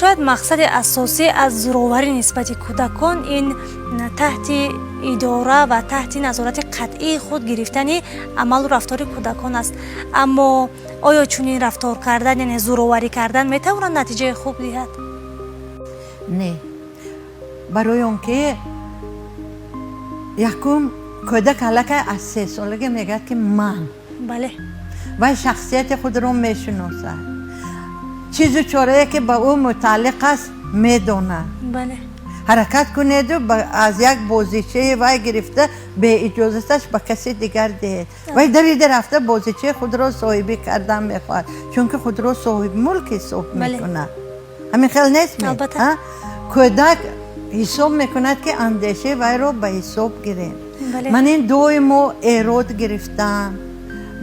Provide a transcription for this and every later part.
شاید مقصد اساسی از زورآوری نسبت کودکان این تحت اداره و تحت نظارت قطعی خود گرفتن عمل و رفتار کودکان است. اما آیا چنین رفتار کردن یعنی زورآوری کردن میتواند نتیجه خوب دهد؟ نه، برای اون که یکم کودک علاقه از 3 سالگی میگه که من بله و شخصیت خود رو میشناسه، چیز و چاره که با او متعلق است میدونه. بله حرکت کنید و از یک بازیچه وای گرفته به اجازتش به کسی دیگر دهید. وای در رفته بازیچه خود را صاحبی کردن میخواد، چون که خود را صاحب ملک حساب میکنه. همین خیلی نیست می؟ کودک حساب میکند که اندیشه وای رو به حساب گیریم. من این دویمو ایراد گرفتم،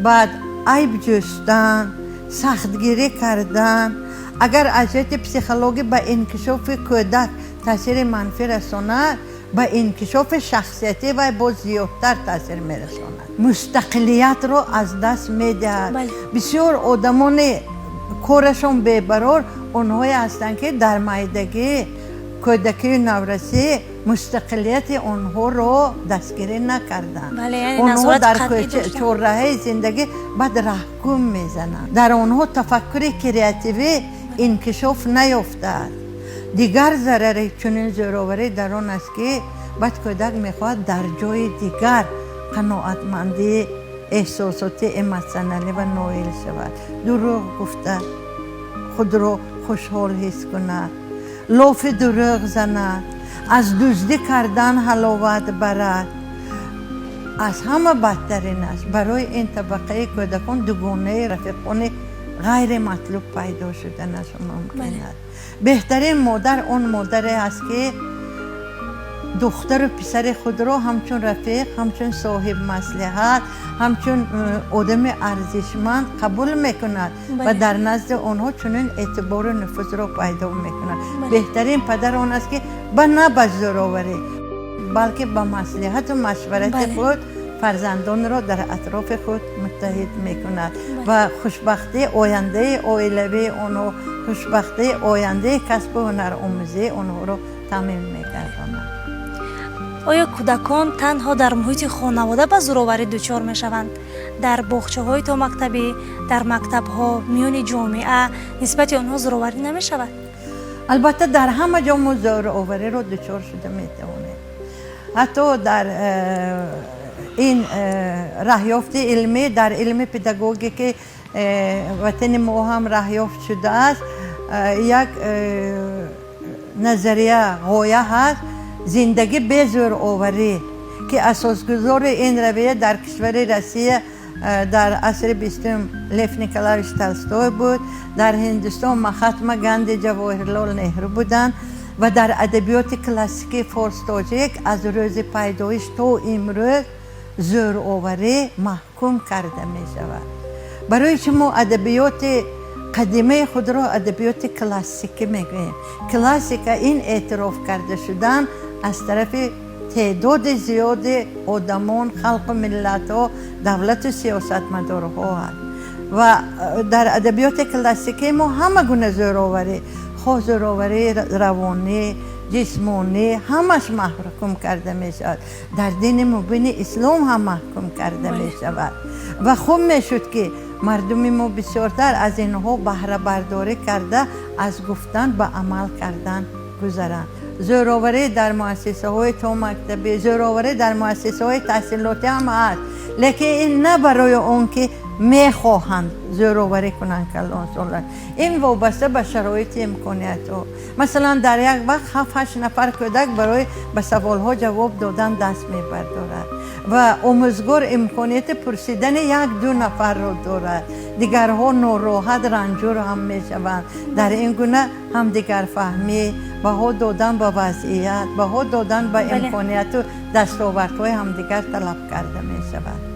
بعد عیب جستن، سختگیری کردن. اگر از جهت پسیکولوژی به انکشاف کودک تاثیر منفی رساند، به انکشاف شخصیتی و باز زیادتر تاثیر میرساند. مستقلیت رو از دست میدهد. بسیار آدمان کارشون بی‌قرار اونهایی هستند که در مایدگی کودکی نورسی مستقلیت اونها رو دستگیری نکردن. اونها در چهارراهه زندگی بعد رهگم میزنن. در اونها تفکر کریاتیوی انکشاف نیفتد. دیگر ضرر چنین زورآوری در آن است که بعد کودک میخواد در جای دیگر قناعتمندی احساساتی ایموشنالی و نایل شود. دروغ گفته خود رو خوشحال حس کند، لاف دروغ زند، از دزدی کردن حلاوت برد. از همه بدترین است برای این طبقه کودکان دوگانه رفیقان غیر مطلوب پیدا شدنشون ممکن است. بهترین مادر اون مادر است که دختر و پسر خود را همچون رفیق، همچون صاحب مصلحت، همچون آدم ارزشمند قبول میکند و در نزد آنها چنین اعتبار و نفوذ را پیدا میکند. بهترین پدر آن است که نه به زورآوری بلکه با مصلحت و مشورت خود فرزندان را در اطراف خود متحد میکند و خوشبختی آینده عائلوی آنها، خوشبختی آینده کسب و هنر آموزی آنها را تامین میگرداند. آیا کودکان تنها در محیط خانواده به زورآوری دچار میشوند؟ در باغچه‌های تا مکتبی، در مکتب‌ها، میان جامعه نسبت آنها زورآوری نمیشود؟ البته در همه جا ما زورآوری را دچار شده میتوانیم. حتی در این راهیافت علمی در علم پداگوژی که وطن ما هم راهیافت شده است، یک نظریه غایه هست زندگی به زورآوری که اساسگذار این رویه در کشور روسیه در عصر 20 لیف نیکولایویچ تولستوی بود، در هندوستان مهاتما گاندی، جواهرلال نهرو بودند و در ادبیات کلاسیکی فارس تاجیک از روز پیدایش تا امروز زورآوری محکوم کرده می شود. برای شما ادبیات قدیمی خود را ادبیات کلاسیکی میگوییم. کلاسیک این اعتراف کرده شدن از طرف تعداد زیاد آدمان، خلق و ملت ها، دولت و سیاستمدارها هست و در ادبیات کلاسیکی ما همه گونه زورآوری، خواه زورآوری روانی، جسمانی همش محکوم کرده می شود. در دین مبین اسلام هم محکوم کرده می شود و خوب می شد که مردم ما بسیارتر از اینها بهره برداری کرده از گفتن به عمل کردن گذرند. زورآوری در مؤسسه های تا مکتبی، زورآوری در مؤسسه های تحصیلاتی هم هست، لیکن این نه برای اون که میخواهند زورآوری کنند کلان سالن. این وابسته به شرایط امکانیت ها. مثلا در یک وقت 7-8 نفر کودک برای به سوال ها جواب دادن دست میبردارد و آموزگار امکانیت پرسیدن 1-2 نفر را دارد. دیگرها ناراحت رنجور هم میشوند. در این گونه هم دیگر فهمی، بها دادن به وضعیت، بها دادن به امکانیت و دستاوردهای همدیگر طلب کرده میشود.